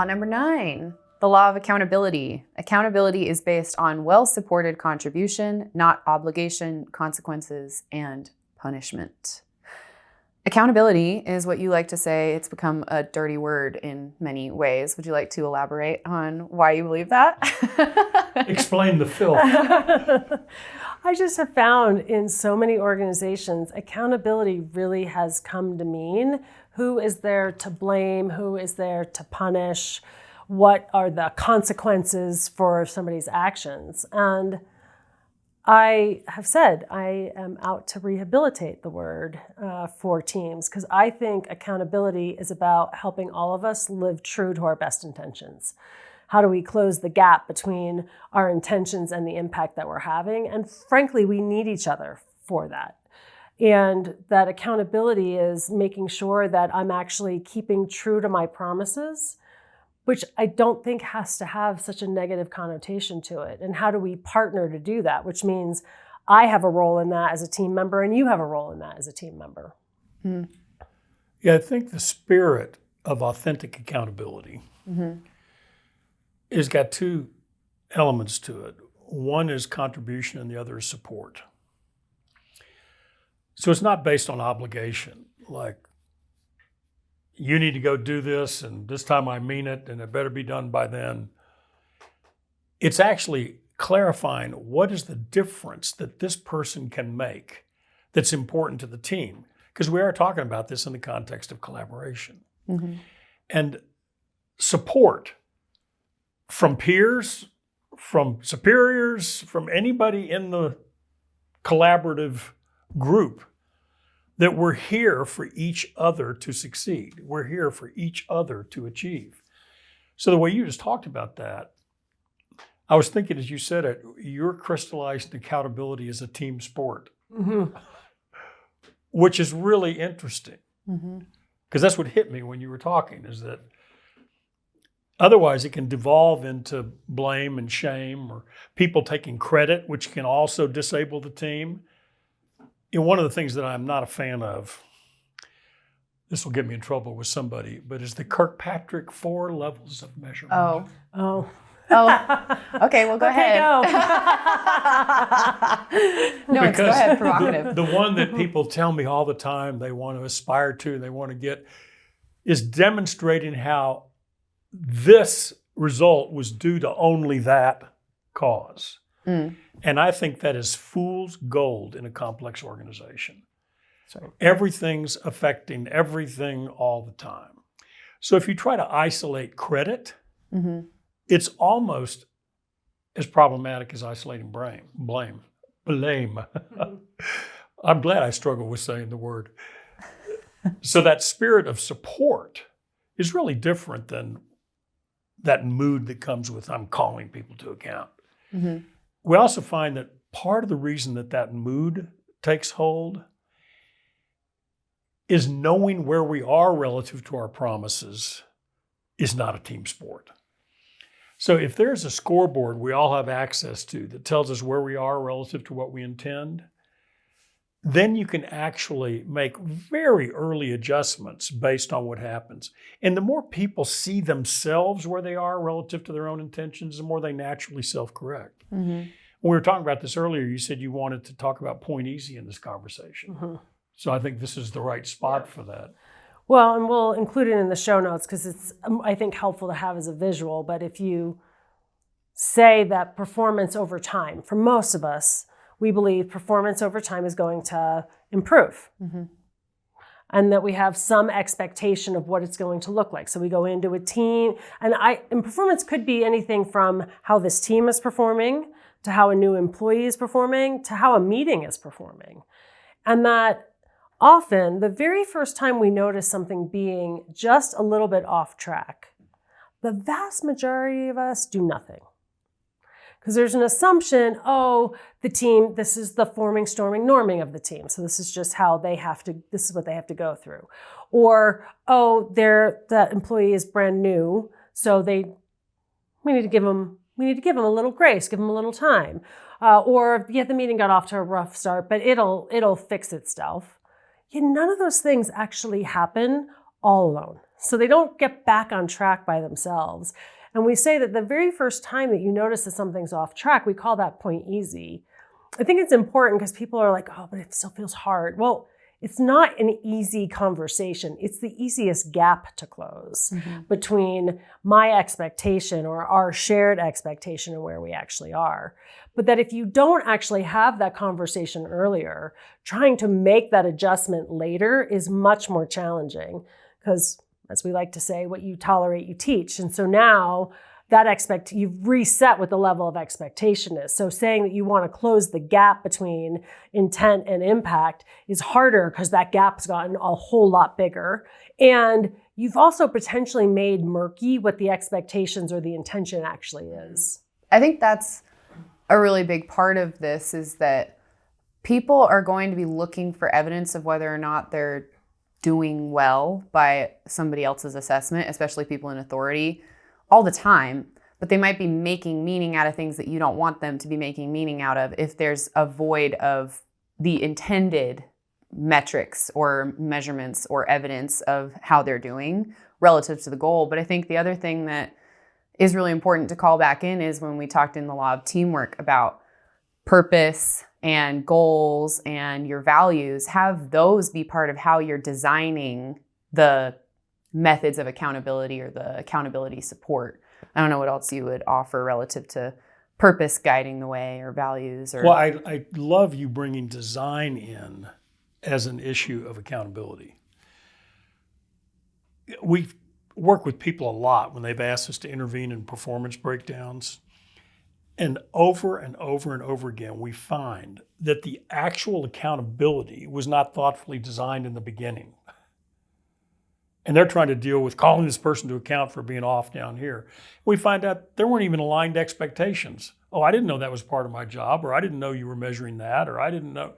Law number 9, the law of accountability. Accountability is based on well-supported contribution, not obligation, consequences, and punishment. Accountability is what you like to say. It's become a dirty word in many ways. Would you like to elaborate on why you believe that? Explain the filth. I just have found in so many organizations, accountability really has come to mean who is there to blame, who is there to punish, what are the consequences for somebody's actions. And I have said I am out to rehabilitate the word for teams, because I think accountability is about helping all of us live true to our best intentions. How do we close the gap between our intentions and the impact that we're having? And frankly, we need each other for that. And that accountability is making sure that I'm actually keeping true to my promises, which I don't think has to have such a negative connotation to it. And how do we partner to do that? Which means I have a role in that as a team member and you have a role in that as a team member. Mm. Yeah, I think the spirit of authentic accountability has got two elements to it. One is contribution and the other is support. So it's not based on obligation, like you need to go do this and this time I mean it and it better be done by then. It's actually clarifying what is the difference that this person can make that's important to the team. Because we are talking about this in the context of collaboration. Mm-hmm. And support from peers, from superiors, from anybody in the collaborative group, that we're here for each other to succeed. We're here for each other to achieve. So the way you just talked about that, I was thinking as you said it, you're crystallized accountability as a team sport, which is really interesting. Because that's what hit me when you were talking, is that otherwise it can devolve into blame and shame or people taking credit, which can also disable the team. And one of the things that I'm not a fan of, this will get me in trouble with somebody, but is the Kirkpatrick 4 levels of measurement. Oh. Okay, well, go ahead. No, go ahead, provocative. The one that people tell me all the time they want to aspire to, they want to get, is demonstrating how this result was due to only that cause. And I think that is fool's gold in a complex organization. Sorry. Everything's affecting everything all the time. So if you try to isolate credit, it's almost as problematic as isolating blame. I'm glad I struggle with saying the word. So that spirit of support is really different than that mood that comes with I'm calling people to account. We also find that part of the reason that mood takes hold is knowing where we are relative to our promises is not a team sport. So if there's a scoreboard we all have access to that tells us where we are relative to what we intend, then you can actually make very early adjustments based on what happens. And the more people see themselves where they are relative to their own intentions, the more they naturally self-correct. When we were talking about this earlier, you said you wanted to talk about point easy in this conversation. So I think this is the right spot for that. Well, and we'll include it in the show notes because it's, I think, helpful to have as a visual. But if you say that performance over time, for most of us, we believe performance over time is going to improve. And that we have some expectation of what it's going to look like. So we go into a team, and performance could be anything from how this team is performing, to how a new employee is performing, to how a meeting is performing. And that often, the very first time we notice something being just a little bit off track, the vast majority of us do nothing. Because there's an assumption, the team, this is the forming, storming, norming of the team. So this is just how this is what they have to go through. Or, that employee is brand new, so we need to give them a little grace, give them a little time. Or, the meeting got off to a rough start, but it'll fix itself. None of those things actually happen all alone. So they don't get back on track by themselves. And we say that the very first time that you notice that something's off track, we call that point easy. I think it's important because people are like, oh, but it still feels hard. Well, it's not an easy conversation. It's the easiest gap to close between my expectation or our shared expectation and where we actually are. But that if you don't actually have that conversation earlier, trying to make that adjustment later is much more challenging because, as we like to say, what you tolerate, you teach. And so now that you've reset what the level of expectation is. So saying that you want to close the gap between intent and impact is harder because that gap's gotten a whole lot bigger. And you've also potentially made murky what the expectations or the intention actually is. I think that's a really big part of this, is that people are going to be looking for evidence of whether or not they're doing well by somebody else's assessment, especially people in authority, all the time, but they might be making meaning out of things that you don't want them to be making meaning out of if there's a void of the intended metrics or measurements or evidence of how they're doing relative to the goal. But I think the other thing that is really important to call back in is when we talked in the law of teamwork about purpose and goals and your values, have those be part of how you're designing the methods of accountability or the accountability support. I don't know what else you would offer relative to purpose guiding the way or values. Or Well, I love you bringing design in as an issue of accountability. We work with people a lot when they've asked us to intervene in performance breakdowns. And over and over again, we find that the actual accountability was not thoughtfully designed in the beginning. And they're trying to deal with calling this person to account for being off down here. We find out there weren't even aligned expectations. Oh, I didn't know that was part of my job, or I didn't know you were measuring that, or I didn't know.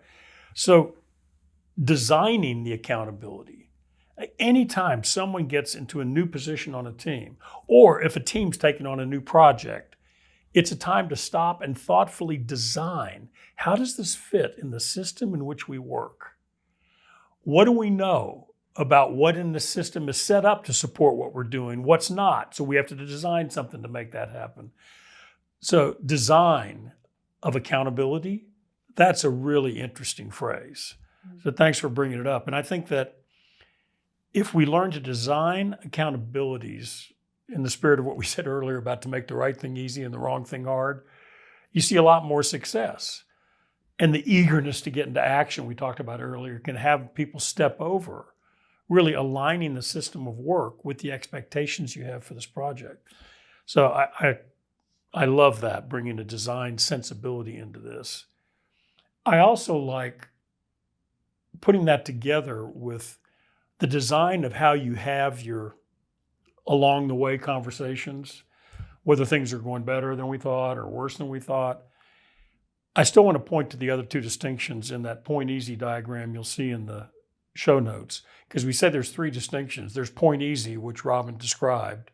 So designing the accountability, anytime someone gets into a new position on a team, or if a team's taking on a new project, it's a time to stop and thoughtfully design. How does this fit in the system in which we work? What do we know about what in the system is set up to support what we're doing, what's not? So we have to design something to make that happen. So design of accountability, that's a really interesting phrase. So thanks for bringing it up. And I think that if we learn to design accountabilities in the spirit of what we said earlier about to make the right thing easy and the wrong thing hard, you see a lot more success. And the eagerness to get into action we talked about earlier can have people step over, really aligning the system of work with the expectations you have for this project. So I love that, bringing a design sensibility into this. I also like putting that together with the design of how you have your along the way conversations, whether things are going better than we thought or worse than we thought. I still want to point to the other two distinctions in that point easy diagram you'll see in the show notes, because we said there's three distinctions. There's point easy, which Robin described.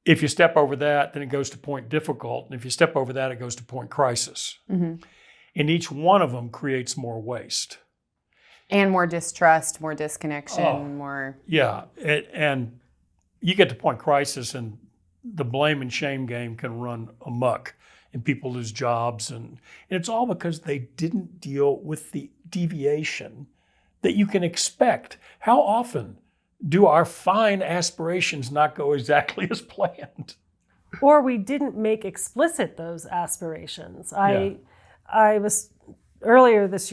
If you step over that, then it goes to point difficult. And if you step over that, it goes to point crisis. Mm-hmm. And each one of them creates more waste. And more distrust, more disconnection, more... Yeah, and you get to point crisis and the blame and shame game can run amok and people lose jobs. And it's all because they didn't deal with the deviation that you can expect. How often do our fine aspirations not go exactly as planned? Or we didn't make explicit those aspirations. I was earlier last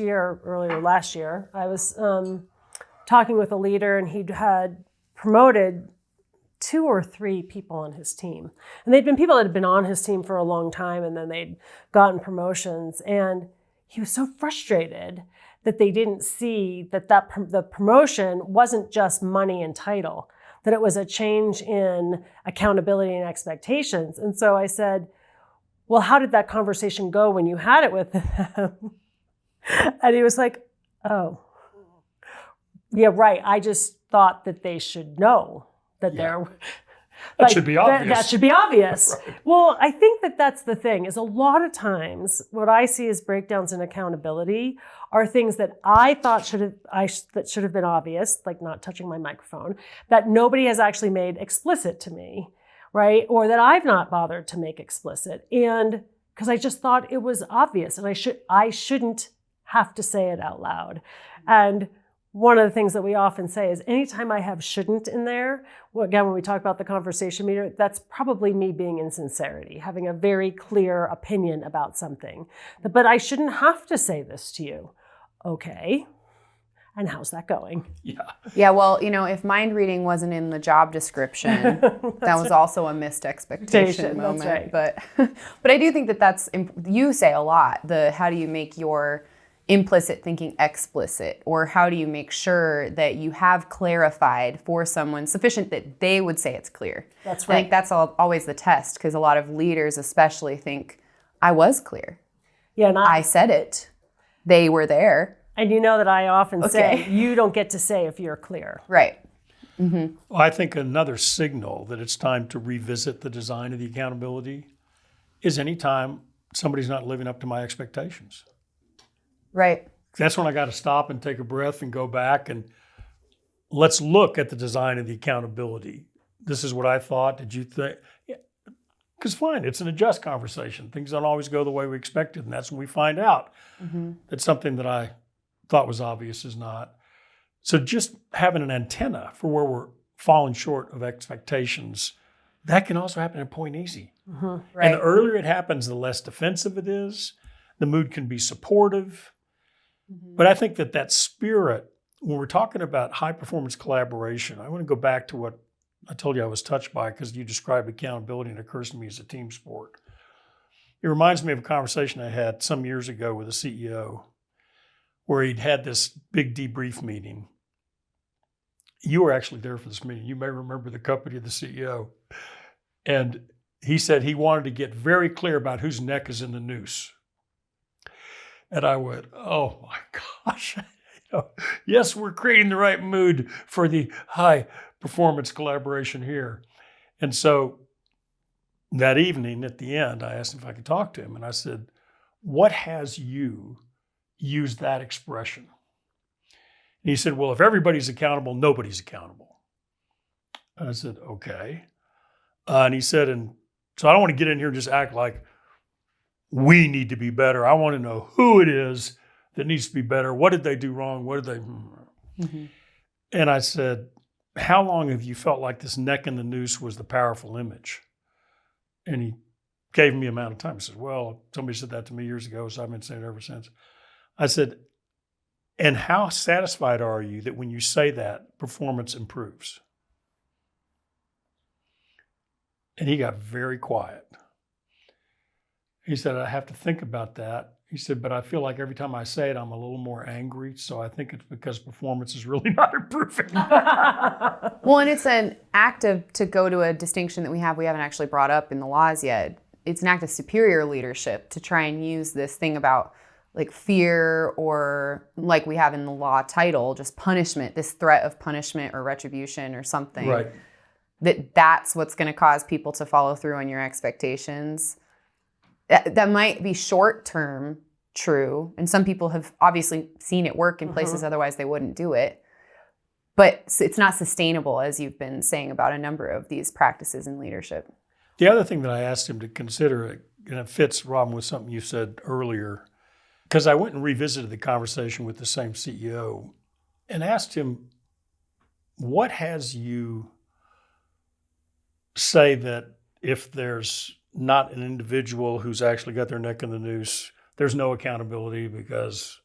year, I was talking with a leader and he had promoted 2 or 3 people on his team. And they'd been people that had been on his team for a long time and then they'd gotten promotions. And he was so frustrated that they didn't see that the promotion wasn't just money and title, that it was a change in accountability and expectations. And so I said, well, how did that conversation go when you had it with him? And he was like, oh, yeah, right. I just thought that they should know that they're... That should be obvious. That should be obvious. Right. Well, I think that that's the thing, is a lot of times what I see as breakdowns in accountability are things that I thought should have been obvious, like not touching my microphone, that nobody has actually made explicit to me, right? Or that I've not bothered to make explicit. And because I just thought it was obvious and I shouldn't have to say it out loud. And one of the things that we often say is anytime I have shouldn't in there, well, again, when we talk about the conversation meter, that's probably me being in sincerity, having a very clear opinion about something. But I shouldn't have to say this to you. Okay. And how's that going? Yeah. Yeah, well, if mind reading wasn't in the job description, that was also a missed expectation moment. That's right. But I do think that's, you say a lot, how do you make your implicit thinking explicit, or how do you make sure that you have clarified for someone sufficient that they would say it's clear? That's right. I think that's always the test, because a lot of leaders especially think, I was clear. Yeah, and I said it. They were there. And you know that I often say, you don't get to say if you're clear. Right. Mm-hmm. Well, I think another signal that it's time to revisit the design of the accountability is anytime somebody's not living up to my expectations. Right. That's when I got to stop and take a breath and go back and let's look at the design of the accountability. This is what I thought. Did you think? Because fine, it's an adjust conversation. Things don't always go the way we expected, and that's when we find out that something that I thought was obvious is not. So just having an antenna for where we're falling short of expectations, that can also happen at point easy. Right. And the earlier it happens, the less defensive it is. The mood can be supportive. But I think that spirit, when we're talking about high performance collaboration, I want to go back to what I told you I was touched by, because you described accountability and it occurs to me as a team sport. It reminds me of a conversation I had some years ago with a CEO where he'd had this big debrief meeting. You were actually there for this meeting. You may remember the company of the CEO. And he said he wanted to get very clear about whose neck is in the noose. And I went, oh my gosh. Yes, we're creating the right mood for the high performance collaboration here. And so that evening at the end, I asked him if I could talk to him. And I said, what has you used that expression? And he said, well, if everybody's accountable, nobody's accountable. And I said, okay. And he said, and so I don't want to get in here and just act like we need to be better. I want to know who it is that needs to be better. What did they do wrong? What did they? And I said, how long have you felt like this neck in the noose was the powerful image? And he gave me an amount of time. He said, well, somebody said that to me years ago, so I've been saying it ever since. I said, and how satisfied are you that when you say that, performance improves? And he got very quiet. He said, I have to think about that. He said, but I feel like every time I say it, I'm a little more angry. So I think it's because performance is really not improving. Well, and it's an act to go to a distinction that we haven't actually brought up in the laws yet. It's an act of superior leadership to try and use this thing about like fear, or like we have in the law title, just punishment, this threat of punishment or retribution or something. Right. That's what's going to cause people to follow through on your expectations. That might be short-term true, and some people have obviously seen it work in places otherwise they wouldn't do it. But it's not sustainable, as you've been saying about a number of these practices in leadership. The other thing that I asked him to consider, and it fits, Robin, with something you said earlier, because I went and revisited the conversation with the same CEO and asked him, what has you say that if there's not an individual who's actually got their neck in the noose, there's no accountability, because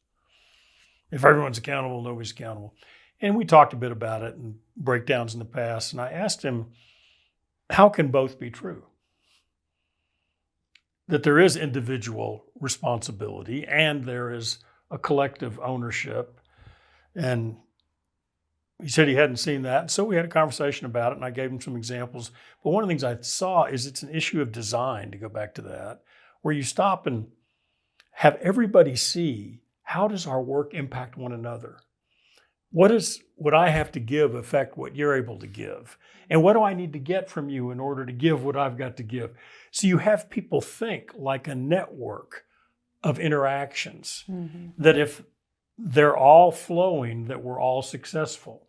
if everyone's accountable, nobody's accountable. And we talked a bit about it and breakdowns in the past. And I asked him, how can both be true? That there is individual responsibility and there is a collective ownership. And he said he hadn't seen that. So we had a conversation about it, and I gave him some examples. But one of the things I saw is it's an issue of design, to go back to that, where you stop and have everybody see, how does our work impact one another? what I have to give affect what you're able to give? And what do I need to get from you in order to give what I've got to give? So you have people think like a network of interactions, that if they're all flowing, that we're all successful.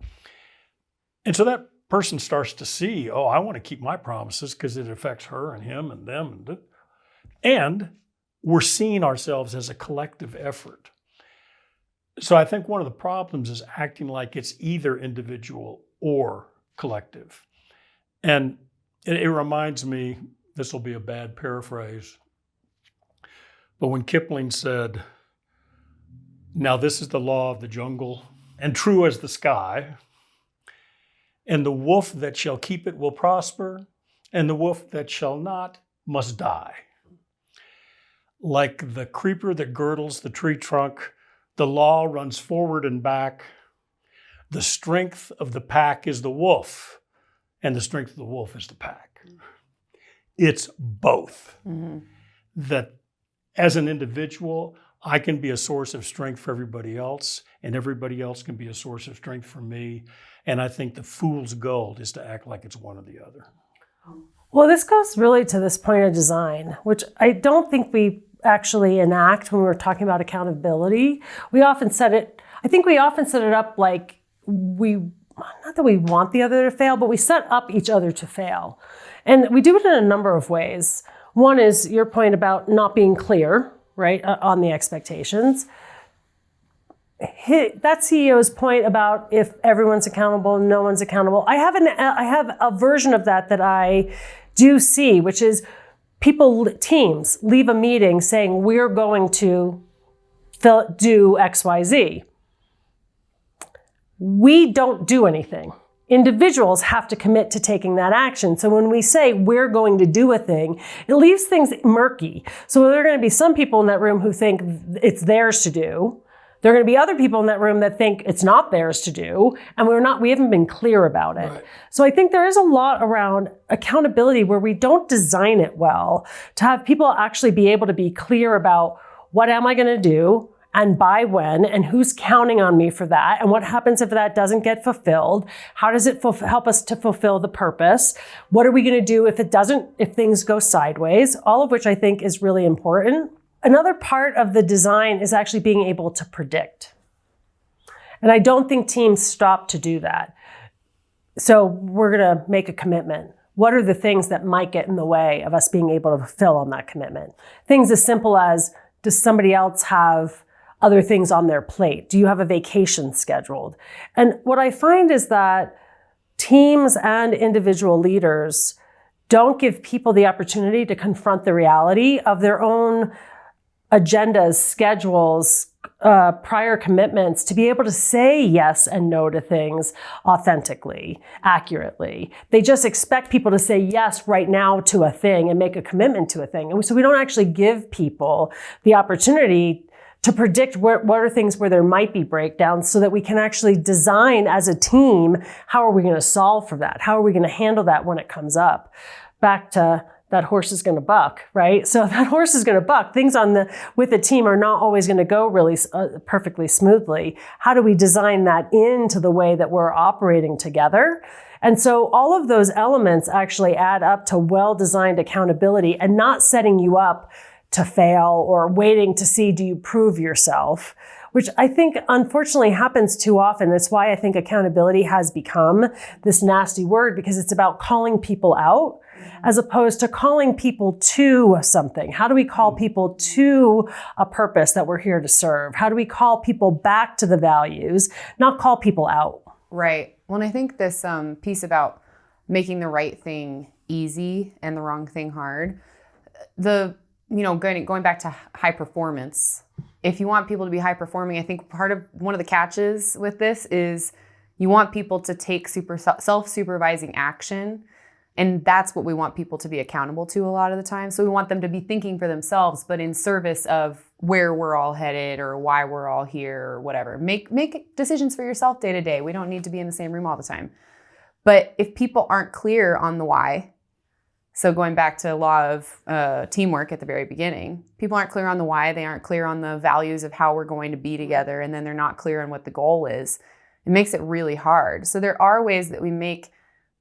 And so that person starts to see, oh, I want to keep my promises because it affects her and him and them. And we're seeing ourselves as a collective effort. So I think one of the problems is acting like it's either individual or collective. And it reminds me, this will be a bad paraphrase, but when Kipling said, now this is the law of the jungle and true as the sky, and the wolf that shall keep it will prosper, and the wolf that shall not must die. Like the creeper that girdles the tree trunk, the law runs forward and back. The strength of the pack is the wolf, and the strength of the wolf is the pack. It's both. That as an individual, I can be a source of strength for everybody else, and everybody else can be a source of strength for me. And I think the fool's gold is to act like it's one or the other. Well, this goes really to this point of design, which I don't think we actually enact when we're talking about accountability. We often set it up like not that we want the other to fail, but we set up each other to fail. And we do it in a number of ways. One is your point about not being clear, right, on the expectations. That CEO's point about if everyone's accountable, no one's accountable. I have a version of that I do see, which is teams leave a meeting saying we're going to do XYZ. We don't do anything. Individuals have to commit to taking that action. So when we say we're going to do a thing, it leaves things murky. So there are going to be some people in that room who think it's theirs to do. There are going to be other people in that room that think it's not theirs to do, and we haven't been clear about it. Right. So I think there is a lot around accountability where we don't design it well to have people actually be able to be clear about what am I going to do and by when, and who's counting on me for that, and what happens if that doesn't get fulfilled? How does it help us to fulfill the purpose? What are we going to do if things go sideways? All of which I think is really important. Another part of the design is actually being able to predict. And I don't think teams stop to do that. So we're going to make a commitment. What are the things that might get in the way of us being able to fulfill on that commitment? Things as simple as, does somebody else have other things on their plate? Do you have a vacation scheduled? And what I find is that teams and individual leaders don't give people the opportunity to confront the reality of their own agendas, schedules, prior commitments, to be able to say yes and no to things authentically, accurately. They just expect people to say yes right now to a thing and make a commitment to a thing. And so we don't actually give people the opportunity to predict what are things where there might be breakdowns so that we can actually design as a team, how are we going to solve for that? How are we going to handle that when it comes up? Back to that horse is going to buck, right? So that horse is going to buck. Things with the team are not always going to go really perfectly smoothly. How do we design that into the way that we're operating together? And so all of those elements actually add up to well-designed accountability and not setting you up to fail or waiting to see, do you prove yourself? Which I think unfortunately happens too often. That's why I think accountability has become this nasty word, because it's about calling people out as opposed to calling people to something. How do we call people to a purpose that we're here to serve? How do we call people back to the values, not call people out? Right. Well, and I think this piece about making the right thing easy and the wrong thing hard, going back to high performance, if you want people to be high performing, I think one of the catches with this is you want people to take self-supervising action. And that's what we want people to be accountable to a lot of the time. So we want them to be thinking for themselves, but in service of where we're all headed or why we're all here or whatever. Make decisions for yourself day to day. We don't need to be in the same room all the time. But if people aren't clear on the why, so going back to law of teamwork at the very beginning, people aren't clear on the why, they aren't clear on the values of how we're going to be together, and then they're not clear on what the goal is. It makes it really hard. So there are ways that we make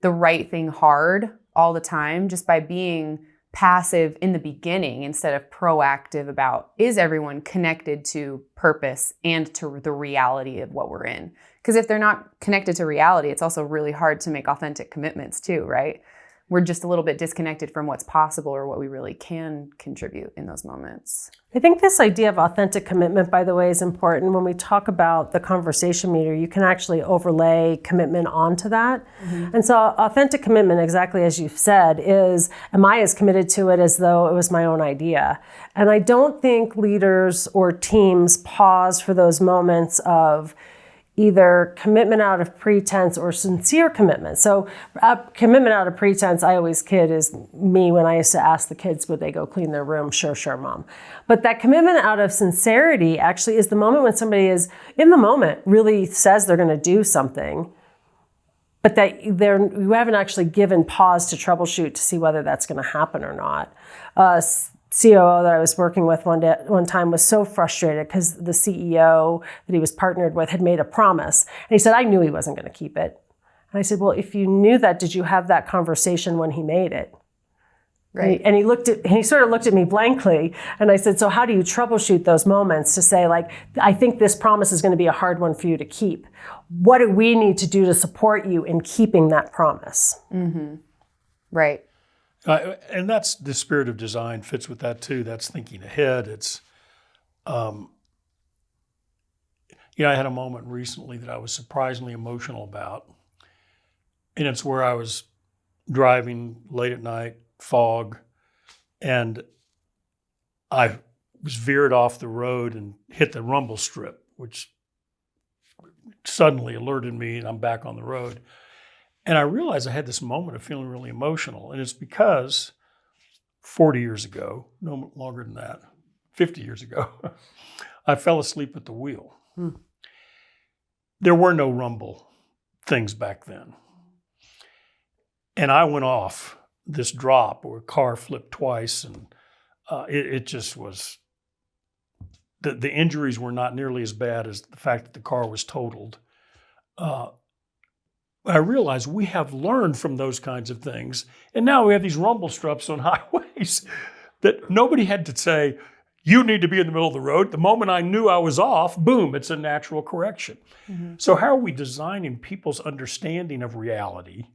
the right thing hard all the time just by being passive in the beginning instead of proactive about, is everyone connected to purpose and to the reality of what we're in? Because if they're not connected to reality, it's also really hard to make authentic commitments too, right? We're just a little bit disconnected from what's possible or what we really can contribute in those moments. I think this idea of authentic commitment, by the way, is important. When we talk about the conversation meter, you can actually overlay commitment onto that. And so authentic commitment, exactly as you've said, is, am I as committed to it as though it was my own idea? And I don't think leaders or teams pause for those moments of either commitment out of pretense or sincere commitment. So commitment out of pretense, I always kid, is me when I used to ask the kids, would they go clean their room? Sure, Mom. But that commitment out of sincerity actually is the moment when somebody is in the moment, really says they're going to do something, but that you haven't actually given pause to troubleshoot to see whether that's going to happen or not. COO that I was working with one time was so frustrated because the CEO that he was partnered with had made a promise. And he said, I knew he wasn't going to keep it. And I said, well, if you knew that, did you have that conversation when he made it? Right. And he sort of looked at me blankly. And I said, so how do you troubleshoot those moments to say, like, I think this promise is going to be a hard one for you to keep. What do we need to do to support you in keeping that promise? Right. And that's the spirit of design fits with that too. That's thinking ahead. It's, I had a moment recently that I was surprisingly emotional about. And it's where I was driving late at night, fog, and I was veered off the road and hit the rumble strip, which suddenly alerted me and I'm back on the road. And I realized I had this moment of feeling really emotional. And it's because 40 years ago, no longer than that, 50 years ago, I fell asleep at the wheel. There were no rumble things back then. And I went off this drop where a car flipped twice. And it just was, the injuries were not nearly as bad as the fact that the car was totaled. I realized we have learned from those kinds of things. And now we have these rumble strips on highways that nobody had to say, you need to be in the middle of the road. The moment I knew I was off, boom, it's a natural correction. So how are we designing people's understanding of reality,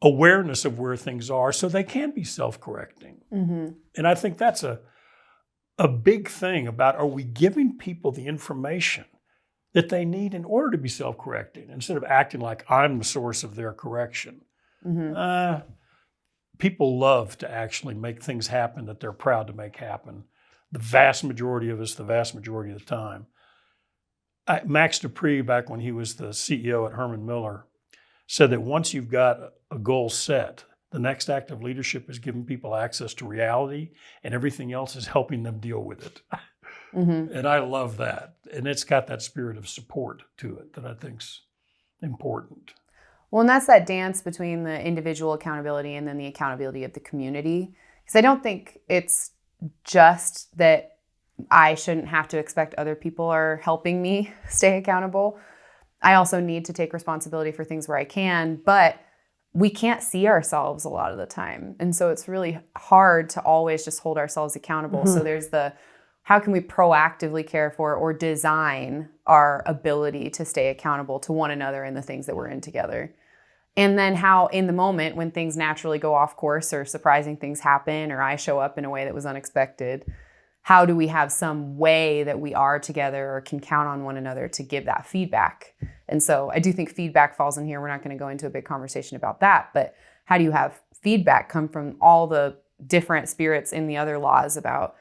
awareness of where things are so they can be self-correcting? And I think that's a big thing about, are we giving people the information that they need in order to be self-correcting instead of acting like I'm the source of their correction? People love to actually make things happen that they're proud to make happen. The vast majority of us, the vast majority of the time. Max Dupree, back when he was the CEO at Herman Miller, said that once you've got a goal set, the next act of leadership is giving people access to reality, and everything else is helping them deal with it. And I love that. And it's got that spirit of support to it that I think's important. Well, and that's that dance between the individual accountability and then the accountability of the community. Because I don't think it's just that I shouldn't have to expect other people are helping me stay accountable. I also need to take responsibility for things where I can, but we can't see ourselves a lot of the time. And so it's really hard to always just hold ourselves accountable. So there's how can we proactively care for or design our ability to stay accountable to one another and the things that we're in together? And then how in the moment when things naturally go off course or surprising things happen or I show up in a way that was unexpected, how do we have some way that we are together or can count on one another to give that feedback? And so I do think feedback falls in here. We're not going to go into a big conversation about that, but how do you have feedback come from all the different spirits in the other laws about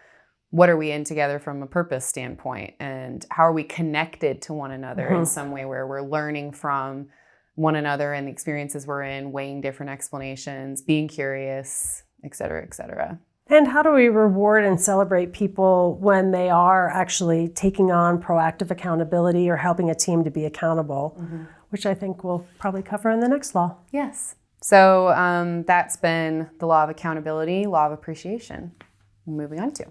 what are we in together from a purpose standpoint, and how are we connected to one another in some way where we're learning from one another and the experiences we're in, weighing different explanations, being curious, et cetera, et cetera. And how do we reward and celebrate people when they are actually taking on proactive accountability or helping a team to be accountable, which I think we'll probably cover in the next law. Yes. So that's been the law of accountability, law of appreciation. Moving on to